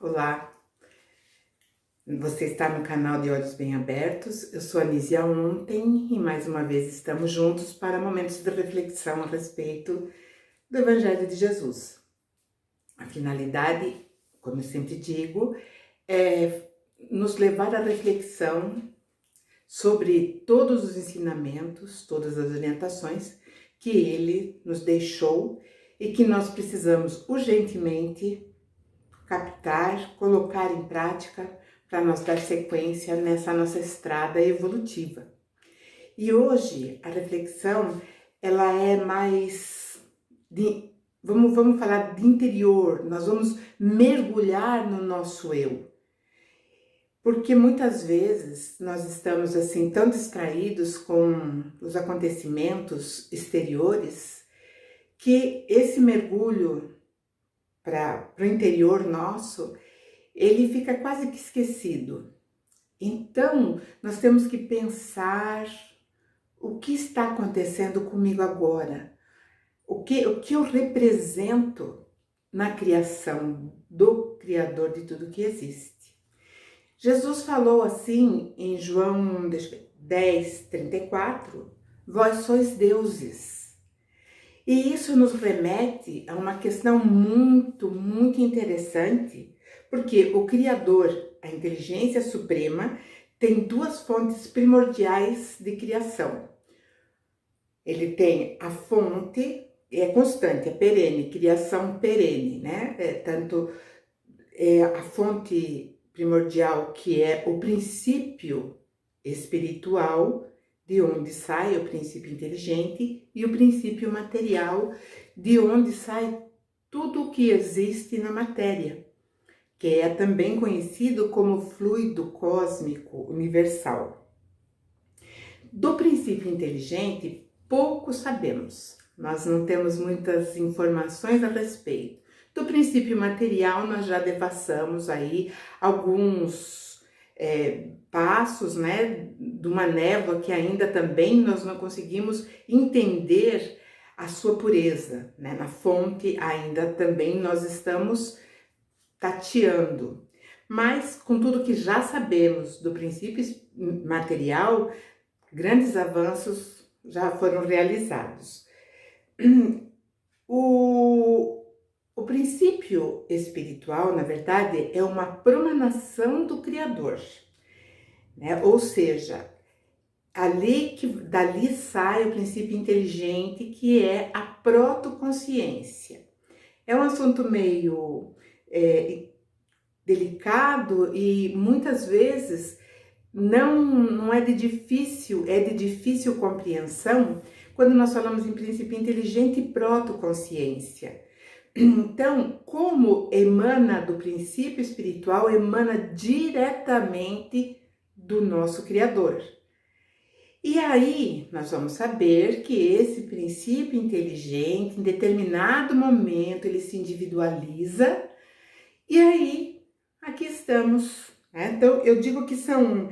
Olá, você está no canal de Olhos Bem Abertos. Eu sou a Nízia Ontem e mais uma vez estamos juntos para momentos de reflexão a respeito do Evangelho de Jesus. A finalidade, como eu sempre digo, é nos levar à reflexão sobre todos os ensinamentos, todas as orientações que ele nos deixou e que nós precisamos urgentemente captar, colocar em prática para nós dar sequência nessa nossa estrada evolutiva. E hoje a reflexão ela é mais vamos falar de interior, nós vamos mergulhar no nosso eu. Porque muitas vezes nós estamos assim tão distraídos com os acontecimentos exteriores que esse mergulho para o interior nosso, ele fica quase que esquecido. Então, nós temos que pensar o que está acontecendo comigo agora, o que eu represento na criação do Criador de tudo que existe. Jesus falou assim em João 10:34, vós sois deuses. E isso nos remete a uma questão muito interessante, porque o Criador, a inteligência suprema, tem duas fontes primordiais de criação. Ele tem a fonte, é constante, é perene, criação perene, né? Tanto a fonte primordial, que é o princípio espiritual, de onde sai o princípio inteligente, e o princípio material, de onde sai tudo o que existe na matéria, que é também conhecido como fluido cósmico universal. Do princípio inteligente, pouco sabemos, nós não temos muitas informações a respeito. Do princípio material, nós já devassamos aí alguns passos, né, de uma névoa que ainda também nós não conseguimos entender a sua pureza, né? Na fonte ainda também nós estamos tateando, mas com tudo que já sabemos do princípio material, grandes avanços já foram realizados. O princípio espiritual, na verdade, é uma promanação do Criador, né? Ou seja, dali sai o princípio inteligente, que é a protoconsciência. É um assunto meio delicado e muitas vezes não é de difícil compreensão quando nós falamos em princípio inteligente e protoconsciência. Então, como emana do princípio espiritual, emana diretamente do nosso Criador. E aí, nós vamos saber que esse princípio inteligente, em determinado momento, ele se individualiza, e aí, aqui estamos, né? Então, eu digo que são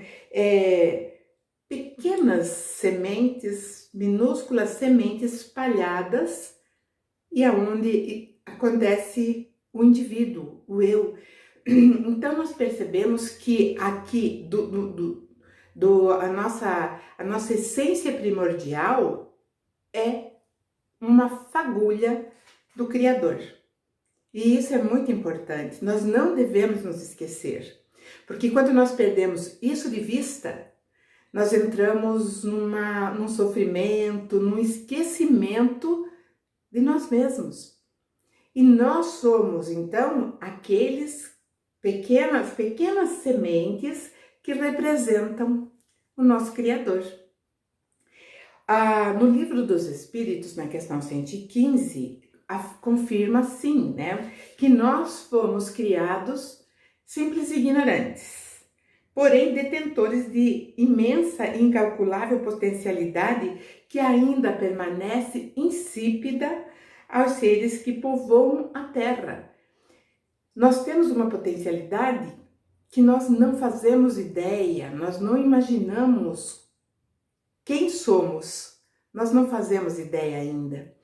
pequenas sementes, minúsculas sementes espalhadas, e aonde acontece o indivíduo, o eu. Então nós percebemos que aqui a nossa essência primordial é uma fagulha do Criador. E isso é muito importante, nós não devemos nos esquecer, porque quando nós perdemos isso de vista, nós entramos num sofrimento, num esquecimento de nós mesmos. E nós somos, então, aqueles pequenas sementes que representam o nosso Criador. No Livro dos Espíritos, na questão 115, confirma assim, né, que nós fomos criados simples e ignorantes, porém detentores de imensa e incalculável potencialidade que ainda permanece insípida aos seres que povoam a Terra. Nós temos uma potencialidade que nós não fazemos ideia, nós não imaginamos quem somos, nós não fazemos ideia ainda.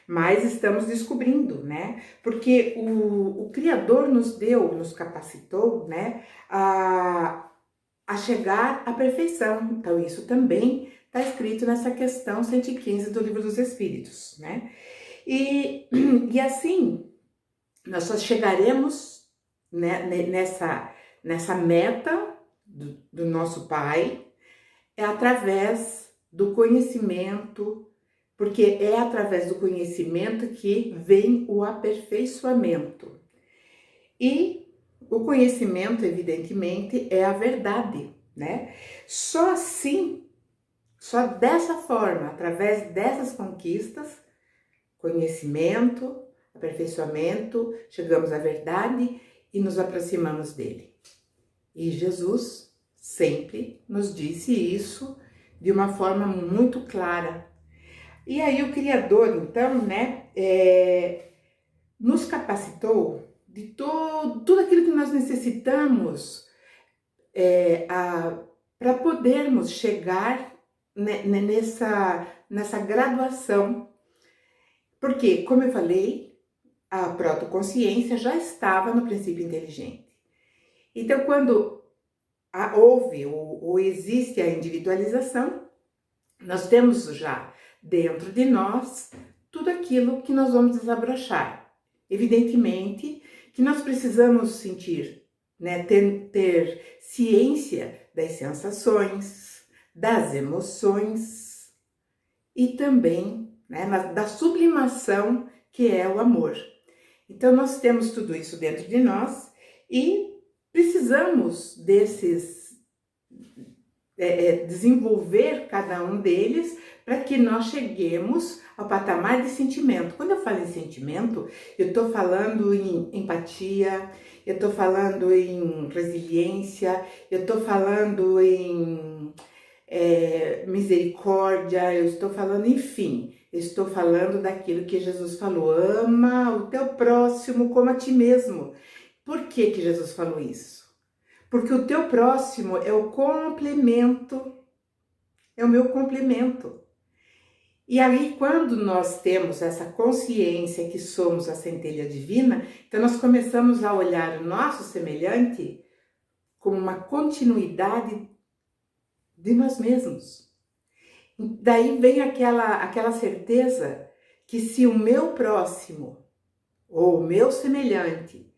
mas estamos descobrindo, né? Porque o Criador nos deu, nos capacitou, né, a chegar à perfeição. Então, isso também está escrito nessa questão 115 do Livro dos Espíritos, né? E assim, nós só chegaremos, né, nessa meta do nosso Pai, é através do conhecimento, porque é através do conhecimento que vem o aperfeiçoamento. E o conhecimento, evidentemente, é a verdade, né? Só assim, só dessa forma, através dessas conquistas, conhecimento, aperfeiçoamento, chegamos à verdade e nos aproximamos dele. E Jesus sempre nos disse isso de uma forma muito clara. E aí o Criador, então, né, nos capacitou de tudo aquilo que nós necessitamos para podermos chegar nessa graduação. Porque, como eu falei, a protoconsciência já estava no princípio inteligente. Então, quando houve ou existe a individualização, nós temos já dentro de nós tudo aquilo que nós vamos desabrochar. Evidentemente que nós precisamos sentir, né, ter ciência das sensações, das emoções e também, né, da sublimação que é o amor. Então nós temos tudo isso dentro de nós e precisamos desenvolver cada um deles para que nós cheguemos ao patamar de sentimento. Quando eu falo em sentimento, eu estou falando em empatia, eu estou falando em resiliência, eu estou falando em misericórdia, eu estou falando, enfim, eu estou falando daquilo que Jesus falou: ama o teu próximo como a ti mesmo. Por que que Jesus falou isso? Porque o teu próximo é o complemento, é o meu complemento. E aí, quando nós temos essa consciência que somos a centelha divina, então nós começamos a olhar o nosso semelhante como uma continuidade de nós mesmos. Daí vem aquela certeza que se o meu próximo ou o meu semelhante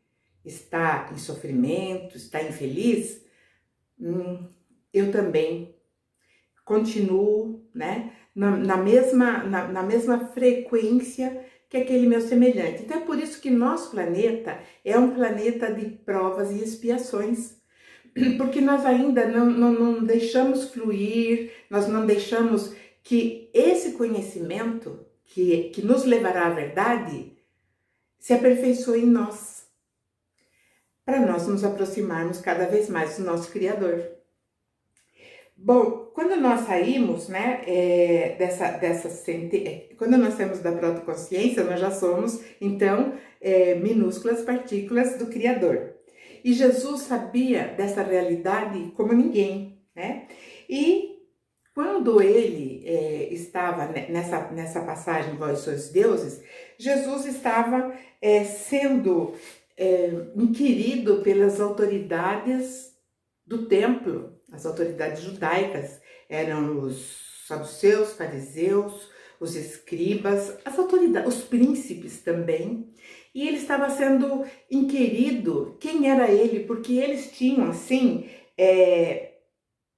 está em sofrimento, está infeliz, eu também continuo, né, na mesma frequência que aquele meu semelhante. Então é por isso que nosso planeta é um planeta de provas e expiações, porque nós ainda não deixamos fluir, nós não deixamos que esse conhecimento que nos levará à verdade se aperfeiçoe em nós, para nós nos aproximarmos cada vez mais do nosso Criador. Bom, quando nós saímos, né, quando nós saímos da protoconsciência, nós já somos, então, minúsculas partículas do Criador. E Jesus sabia dessa realidade como ninguém, né? E quando ele estava nessa passagem, vós sois deuses, Jesus estava sendo inquirido pelas autoridades do templo. As autoridades judaicas eram os saduceus, fariseus, os escribas, as autoridades, os príncipes também. E ele estava sendo inquirido quem era ele, porque eles tinham, assim,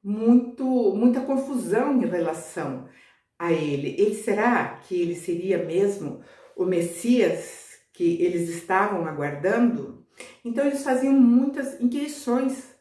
muita confusão em relação a ele. Será que ele seria mesmo o Messias que eles estavam aguardando? Então eles faziam muitas inquirições.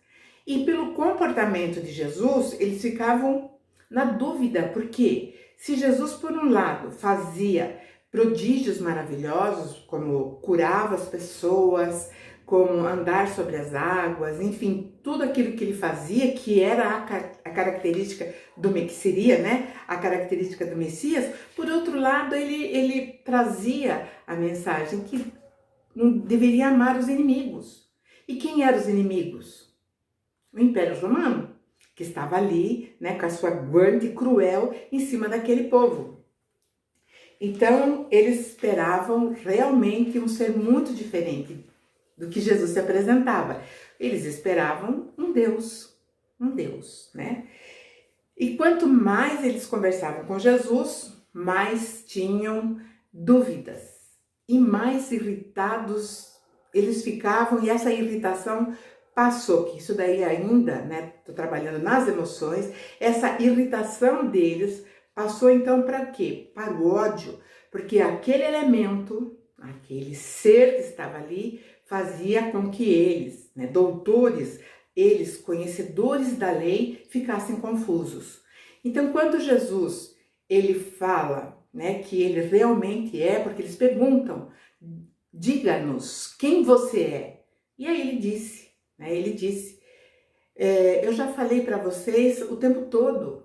E pelo comportamento de Jesus, eles ficavam na dúvida, porque se Jesus, por um lado, fazia prodígios maravilhosos, como curava as pessoas, como andar sobre as águas, enfim, tudo aquilo que ele fazia, que era a característica que seria, né, a característica do Messias, por outro lado, ele trazia a mensagem que deveria amar os inimigos. E quem eram os inimigos? O Império Romano, que estava ali, né, com a sua guarda cruel em cima daquele povo. Então, eles esperavam realmente um ser muito diferente do que Jesus se apresentava. Eles esperavam um Deus, né? E quanto mais eles conversavam com Jesus, mais tinham dúvidas e mais irritados eles ficavam, e essa irritação passou, que isso daí ainda, né, tô trabalhando nas emoções, essa irritação deles passou então para quê? Para o ódio, porque aquele elemento, aquele ser que estava ali, fazia com que eles, né, doutores, eles, conhecedores da lei, ficassem confusos. Então, quando Jesus, ele fala, né, que ele realmente é, porque eles perguntam, diga-nos quem você é. E aí ele disse, eu já falei para vocês o tempo todo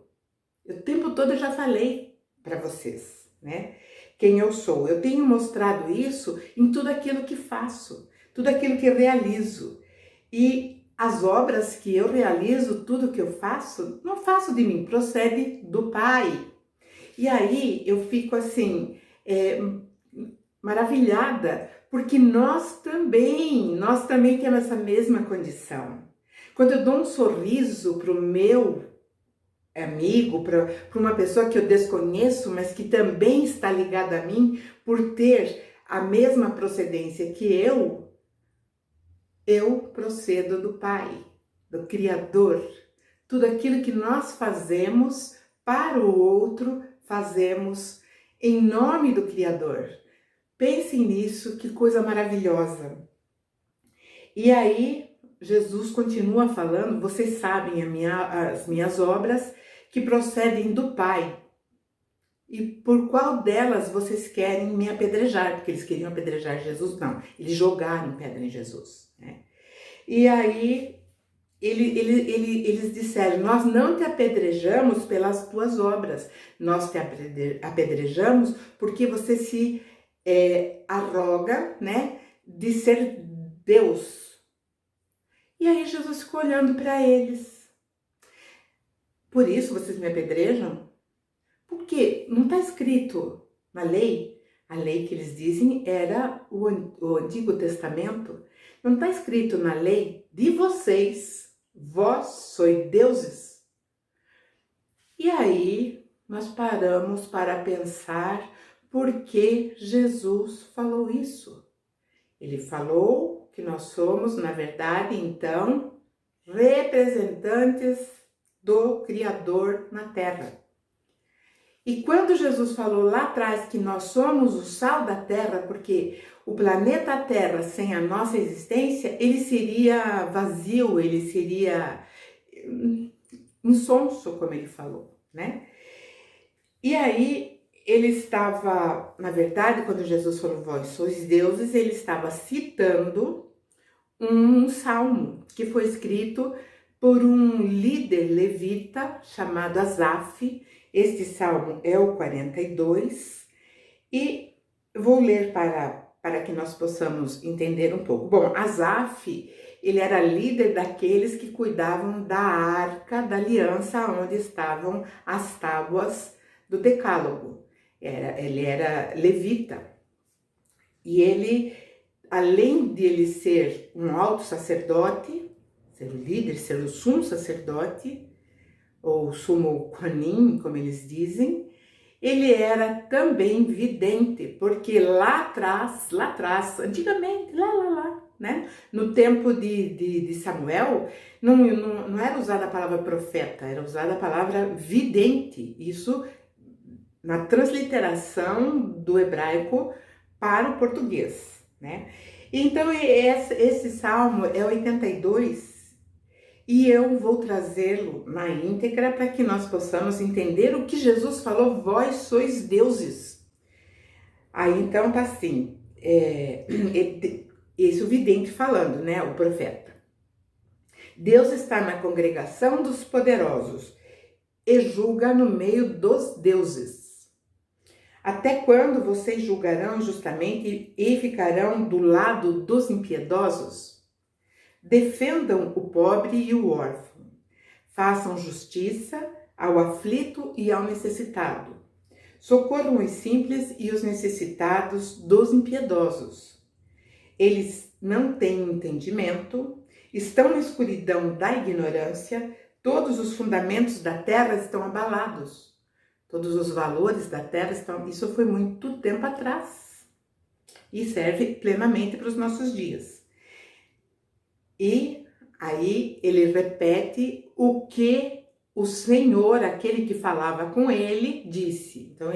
eu já falei para vocês, né, quem eu sou. Eu tenho mostrado isso em tudo aquilo que faço, tudo aquilo que eu realizo. E as obras que eu realizo, tudo que eu faço, não faço de mim, procede do Pai. E aí eu fico assim, maravilhada, porque nós também temos essa mesma condição. Quando eu dou um sorriso para o meu amigo, para uma pessoa que eu desconheço, mas que também está ligada a mim, por ter a mesma procedência que eu procedo do Pai, do Criador. Tudo aquilo que nós fazemos para o outro, fazemos em nome do Criador. Pensem nisso, que coisa maravilhosa. E aí, Jesus continua falando, vocês sabem as minhas obras que procedem do Pai. E por qual delas vocês querem me apedrejar? Porque eles queriam apedrejar Jesus, não. Eles jogaram pedra em Jesus, né? E aí, eles disseram, nós não te apedrejamos pelas tuas obras, nós te apedrejamos porque você se arroga, né, de ser Deus. E aí Jesus ficou olhando para eles. Por isso vocês me apedrejam? Porque não está escrito na lei, a lei que eles dizem era o Antigo Testamento, não está escrito na lei de vocês, vós sois deuses. E aí nós paramos para pensar por que Jesus falou isso. Ele falou que nós somos, na verdade, então, representantes do Criador na Terra. E quando Jesus falou lá atrás que nós somos o sal da Terra, porque o planeta Terra, sem a nossa existência, ele seria vazio, ele seria insonso, como ele falou, né? E aí, ele estava, na verdade, quando Jesus falou, vós sois deuses, ele estava citando um salmo que foi escrito por um líder levita chamado Asaf. Este salmo é o 42 e vou ler para que nós possamos entender um pouco. Bom, Asaf, ele era líder daqueles que cuidavam da Arca da Aliança, onde estavam as tábuas do Decálogo. Ele era levita. E ele, além de ele ser um alto sacerdote, ser o líder, ser o sumo sacerdote, ou sumo Quanim, como eles dizem, ele era também vidente, porque lá atrás, antigamente, lá, né? No tempo de Samuel, não era usada a palavra profeta, era usada a palavra vidente. Isso na transliteração do hebraico para o português, né? Então, esse salmo é 82 e eu vou trazê-lo na íntegra para que nós possamos entender o que Jesus falou, vós sois deuses. Aí, então, tá assim, esse é o vidente falando, né, o profeta. Deus está na congregação dos poderosos e julga no meio dos deuses. Até quando vocês julgarão injustamente e ficarão do lado dos impiedosos? Defendam o pobre e o órfão. Façam justiça ao aflito e ao necessitado. Socorram os simples e os necessitados dos impiedosos. Eles não têm entendimento, estão na escuridão da ignorância, todos os fundamentos da terra estão abalados. Todos os valores da terra estão... Isso foi muito tempo atrás e serve plenamente para os nossos dias. E aí ele repete o que o Senhor, aquele que falava com ele, disse. Então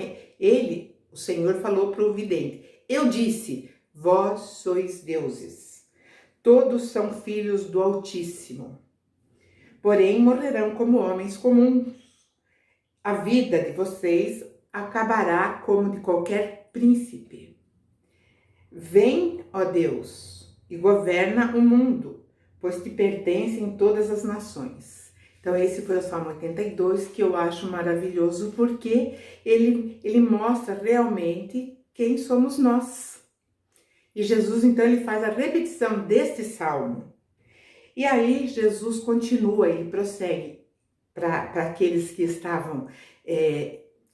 o Senhor falou para o vidente: eu disse, vós sois deuses, todos são filhos do Altíssimo, porém morrerão como homens comuns. A vida de vocês acabará como de qualquer príncipe. Vem, ó Deus, e governa o mundo, pois te pertencem todas as nações. Então esse foi o Salmo 82, que eu acho maravilhoso, porque ele mostra realmente quem somos nós. E Jesus, então, ele faz a repetição deste Salmo. E aí Jesus continua, ele prossegue para aqueles que estavam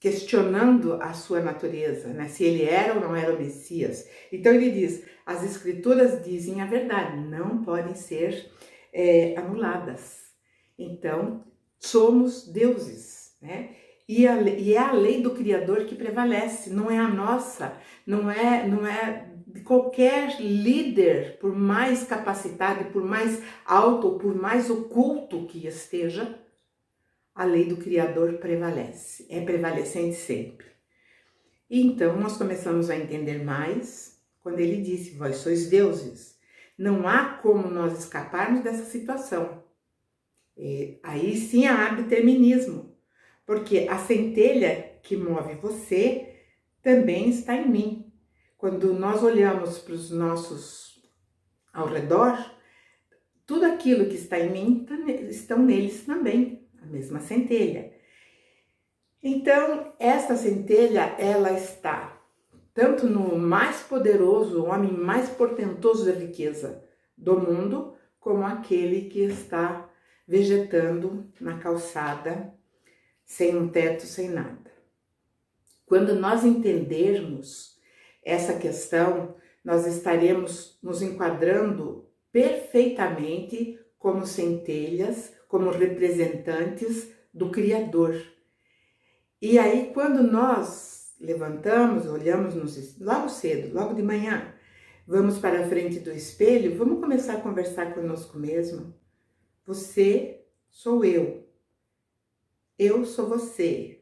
questionando a sua natureza, né? Se ele era ou não era o Messias. Então ele diz, as escrituras dizem a verdade, não podem ser anuladas. Então, somos deuses, né? E é a lei do Criador que prevalece, não é a nossa, não é de qualquer líder, por mais capacitado, por mais alto, ou por mais oculto que esteja, a lei do Criador prevalece, é prevalecente sempre. E então nós começamos a entender mais quando ele disse, vós sois deuses. Não há como nós escaparmos dessa situação. E aí sim há determinismo, porque a centelha que move você também está em mim. Quando nós olhamos para os nossos ao redor, tudo aquilo que está em mim estão neles também, a mesma centelha. Então, essa centelha, ela está tanto no mais poderoso, o homem mais portentoso da riqueza do mundo, como aquele que está vegetando na calçada, sem um teto, sem nada. Quando nós entendermos essa questão, nós estaremos nos enquadrando perfeitamente como centelhas, como representantes do Criador. E aí, quando nós levantamos, olhamos logo cedo, logo de manhã, vamos para a frente do espelho, vamos começar a conversar conosco mesmo. Você sou eu sou você.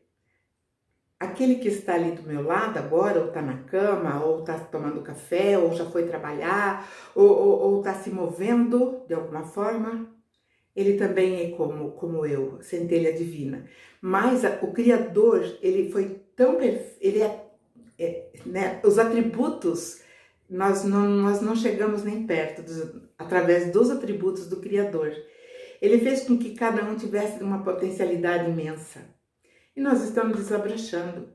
Aquele que está ali do meu lado agora, ou está na cama, ou está tomando café, ou já foi trabalhar, ou está se movendo de alguma forma, ele também é como eu, centelha divina. Mas o Criador, ele foi tão perfeito, né, os atributos, nós não chegamos nem perto, através dos atributos do Criador. Ele fez com que cada um tivesse uma potencialidade imensa. E nós estamos desabrochando.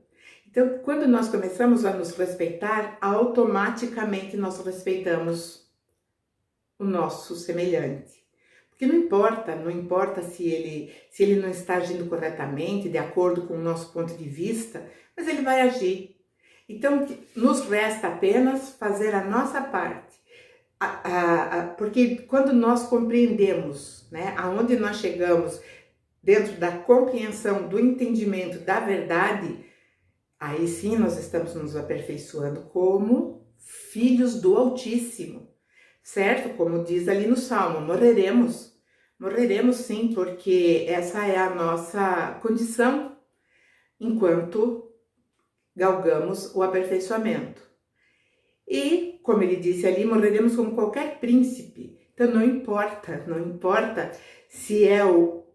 Então, quando nós começamos a nos respeitar, automaticamente nós respeitamos o nosso semelhante. Porque não importa se ele não está agindo corretamente, de acordo com o nosso ponto de vista, mas ele vai agir. Então, nos resta apenas fazer a nossa parte. Porque quando nós compreendemos, né, aonde nós chegamos, dentro da compreensão, do entendimento da verdade, aí sim nós estamos nos aperfeiçoando como filhos do Altíssimo, certo? Como diz ali no Salmo, morreremos sim, porque essa é a nossa condição enquanto galgamos o aperfeiçoamento. E, como ele disse ali, morreremos como qualquer príncipe. Então não importa se é o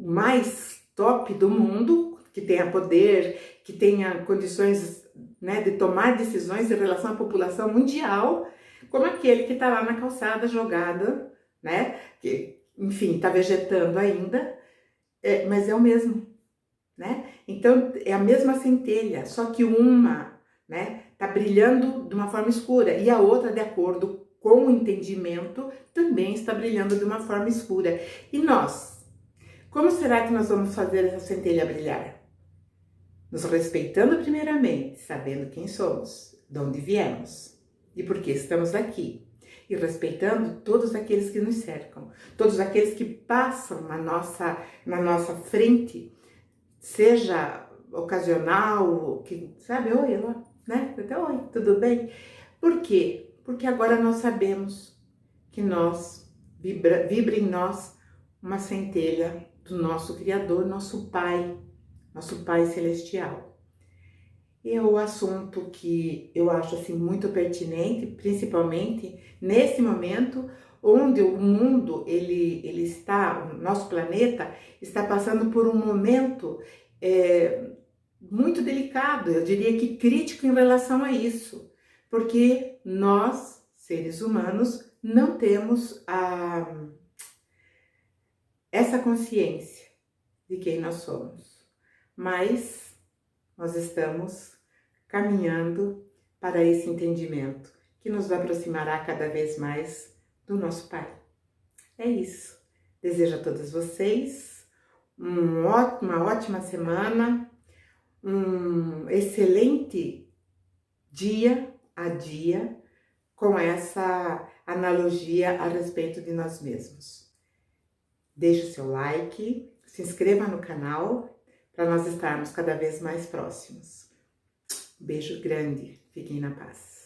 mais top do mundo, que tenha poder, que tenha condições, né, de tomar decisões em relação à população mundial, como aquele que está lá na calçada jogado, né, que, enfim, está vegetando ainda, mas é o mesmo, né? Então é a mesma centelha, só que uma, né, está brilhando de uma forma escura e a outra, de acordo com o entendimento, também está brilhando de uma forma escura. E nós? Como será que nós vamos fazer essa centelha brilhar? nos respeitando primeiramente, sabendo quem somos, de onde viemos e por que estamos aqui. E respeitando todos aqueles que nos cercam, todos aqueles que passam na nossa frente, seja ocasional, que sabe, oi, lá, né? Até oi, tudo bem? Por quê? Porque agora nós sabemos que vibra em nós uma centelha do nosso Criador, nosso Pai Celestial. E é o assunto que eu acho assim muito pertinente, principalmente nesse momento onde o mundo ele está, o nosso planeta está passando por um momento muito delicado, eu diria que crítico em relação a isso, porque nós, seres humanos, não temos essa consciência de quem nós somos, mas nós estamos caminhando para esse entendimento que nos aproximará cada vez mais do nosso Pai. É isso. Desejo a todos vocês uma ótima semana, um excelente dia a dia com essa analogia a respeito de nós mesmos. Deixe o seu like, se inscreva no canal para nós estarmos cada vez mais próximos. Beijo grande, fiquem na paz.